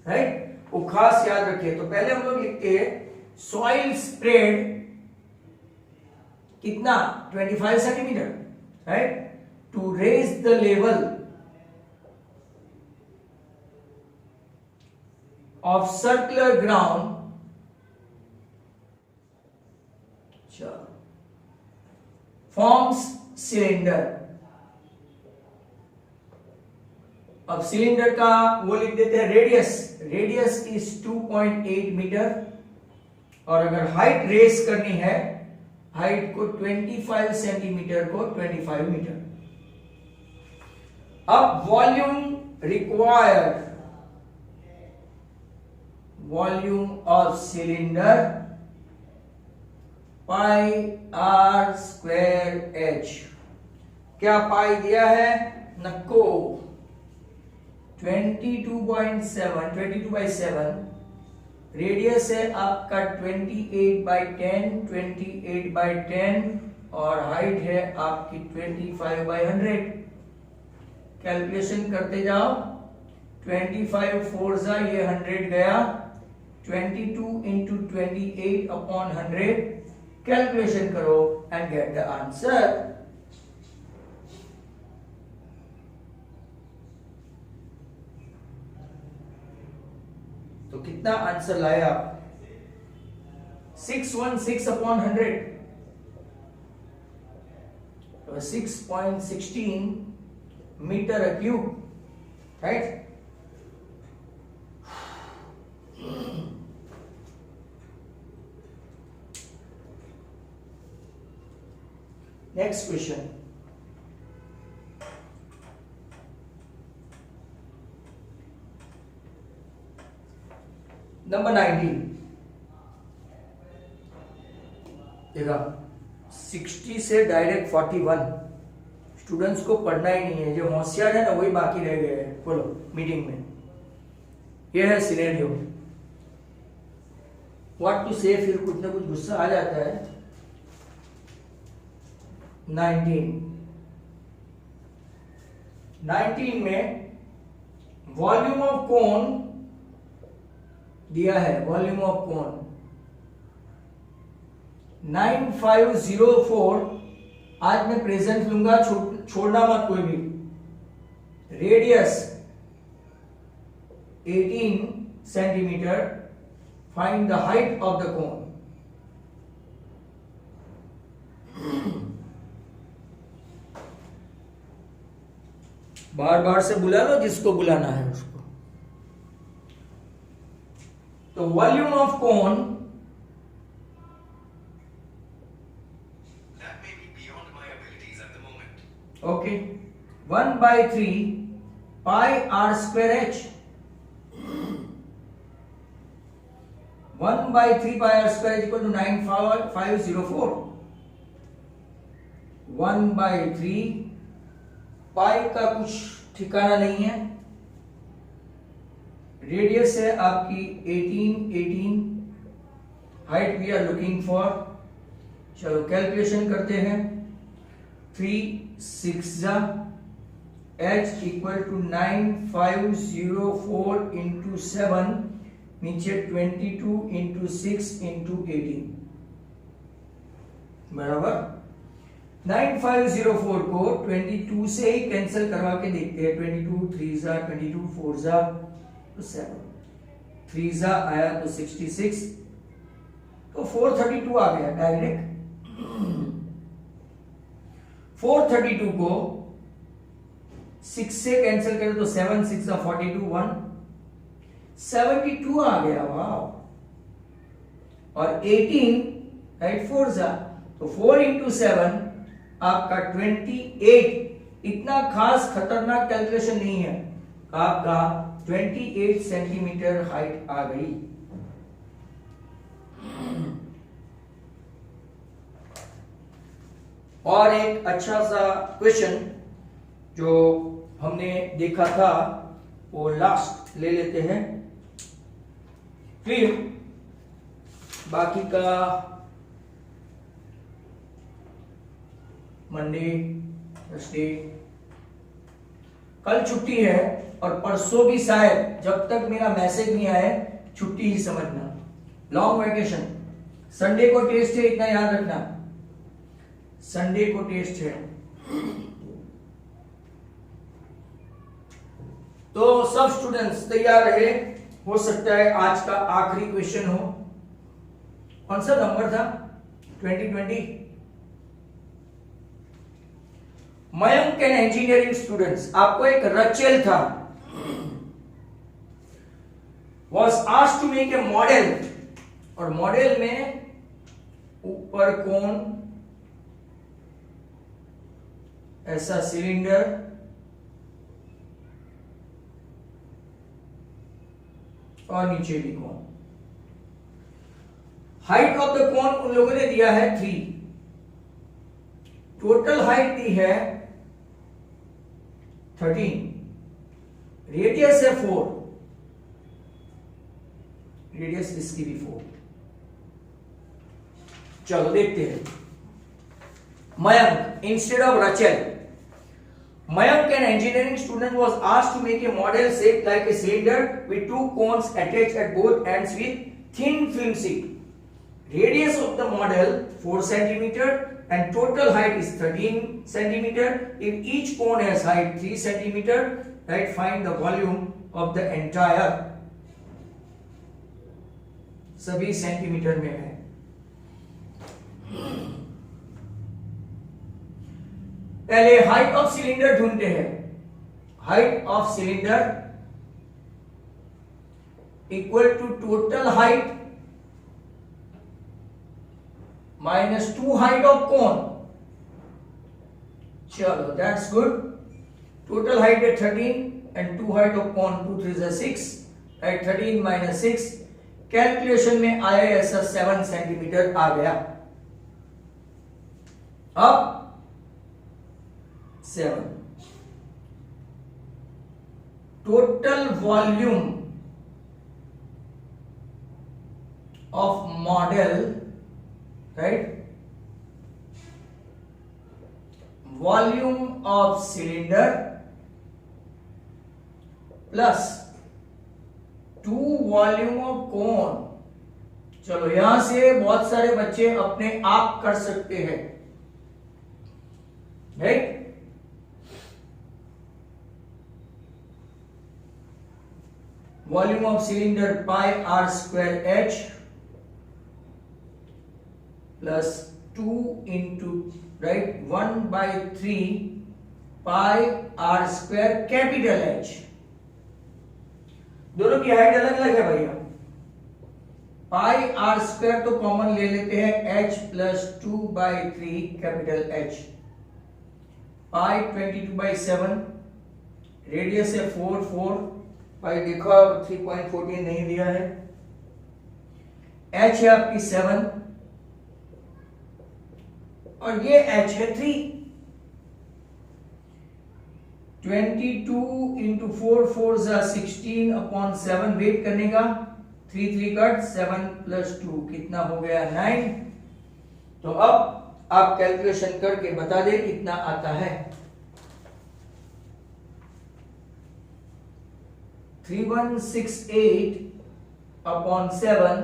राइट। वो खास याद रखिए। तो पहले हम लोग लिखते हैं सॉइल स्प्रेड कितना? 25 centimetre, right, to raise the level of circular ground forms cylinder. अब सिलेंडर का वो लिख देते हैं रेडियस, रेडियस इज 2.8 मीटर, और अगर हाइट रेस करनी है, हाइट को 25 सेंटीमीटर को 25 मीटर। अब volume required, volume of cylinder pi are square h. क्या पाई दिया है? नको, 22.7 रेडियस है आपका 28/10, 28/10, और हाइट है आपकी 25/100। कैलकुलेशन करते जाओ, 25 4 जा, ये 100 गया, 22 इंटू 28/100। कैलकुलेशन करो एंड गेट द आंसर। तो कितना आंसर लाए आप? 616/100, 6.16 metre cube, right. Next question, number 19। देखा, 60 से डायरेक्ट 41। स्टूडेंट्स को पढ़ना ही नहीं है, जो होशियार है ना वही बाकी रह गए हैं। बोलो मीटिंग में, ये है सिनेरियो। व्हाट टू से, फिर कुछ ना कुछ गुस्सा आ जाता है। 19 में वॉल्यूम ऑफ कोन दिया है, वॉल्यूम ऑफ कोन 9504, आज मैं प्रेजेंट लूंगा, छोड़ना मत कोई भी। Radius 18 centimetre, find the height of the cone. बार बार से बुला लो जिसको बुलाना है उसको। तो volume of cone, okay, 1/3 pi are square h. 1/3 pi are square equal to 9504। 1/3 pi का कुछ ठिकाना नहीं है। रेडियस है आपकी 18, height we are looking for. चलो कैलकुलेशन करते हैं। 3 6 h इक्वल टू 9504 इंटू 7, नीचे 22 इंटू 6 इंटू 18 बराबर 9504 को 22 से ही कैंसिल करवा के देखते हैं। 22 3 22 4 तो 7, 3 आया तो 66, तो 432 आ गया डायरेक्ट। 432 को 6 से कैंसिल करें तो 7 6 42 1 72 आ गया। वाह। और 18 राइट 4 तो 4 इंटू 7 आपका 28। इतना खास खतरनाक कैलकुलेशन नहीं है, आपका 28 सेंटीमीटर हाइट आ गई। और एक अच्छा सा क्वेश्चन जो हमने देखा था वो लास्ट ले लेते हैं, फिर बाकी का मंडे थर्सडे। कल छुट्टी है और परसों भी शायद, जब तक मेरा मैसेज नहीं आए छुट्टी ही समझना। लॉन्ग वैकेशन, संडे को टेस्ट है, इतना याद रखना, संडे को टेस्ट है। तो सब स्टूडेंट्स तैयार रहे, हो सकता है आज का आखिरी क्वेश्चन हो। कौन सा नंबर था? 2020। मयंक एंड इंजीनियरिंग स्टूडेंट्स, आपको एक रचेल था, was asked to make a model, और मॉडल में ऊपर कोन, ऐसा सिलेंडर, और नीचे भी कोन। हाइट ऑफ द कोन उन लोगों ने दिया है 3, टोटल हाइट दी है 13, रेडियस है 4, रेडियस इसकी भी 4। चलो देखते हैं। Mayank instead of Rachel. Mayank, an engineering student, was asked to make a model shaped like a cylinder with 2 cones attached at both ends with thin film sheet. Radius of the model 4 cm and total height is 13 cm. If each cone has height 3 cm, right, find the volume of the entire. सभी centimetre में है। पहले height of cylinder ढूंढते हैं। Height of cylinder equal to total height minus 2 height of cone. चलो that's good. Total height है 13 and 2 height of cone 2 3 6, right. 13 minus 6 calculation में आया ऐसा 7 सेंटीमीटर आ गया। अब 7 total volume of model, right, volume of cylinder plus 2 volume of cone. चलो यहां से बहुत सारे बच्चे अपने आप कर सकते हैं, right. Volume of cylinder pi are square h plus 2 into, right, 1/3 pi are square capital h. दोनों की हाइट अलग अलग है भैया। पाई आर स्क्वायर तो कॉमन ले लेते हैं, h plus 2/3 capital h. Pi 22/7, radius है 4 पाई देखो 3.14 नहीं दिया है। h है आपकी 7 और ये h है 3। 22 इंटू 4 जा 16 अपॉन 7, वेट करने का, 3 कट, 7 प्लस 2 कितना हो गया 9। तो अब आप कैलकुलेशन करके बता दे कितना आता है। 3168 अपॉन 7,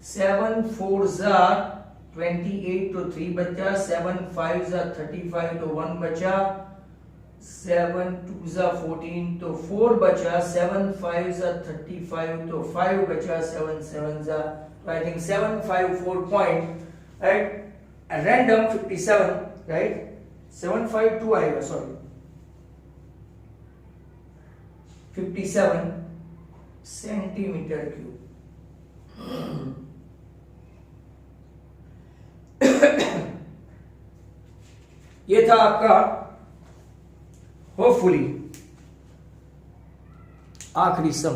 7 4 जा 28 तो 3 बचा, 7 5 जा 35 तो 1 बचा, 7 2 जा 14 तो 4 बचा, 7 5 जा 35 तो 5 बचा, 7 7 जा, तो I think 754 point at random 57, right, 752 आएगा, सॉरी 57 सेंटीमीटर क्यूब। ये था आपका होपफुली आखिरी सम।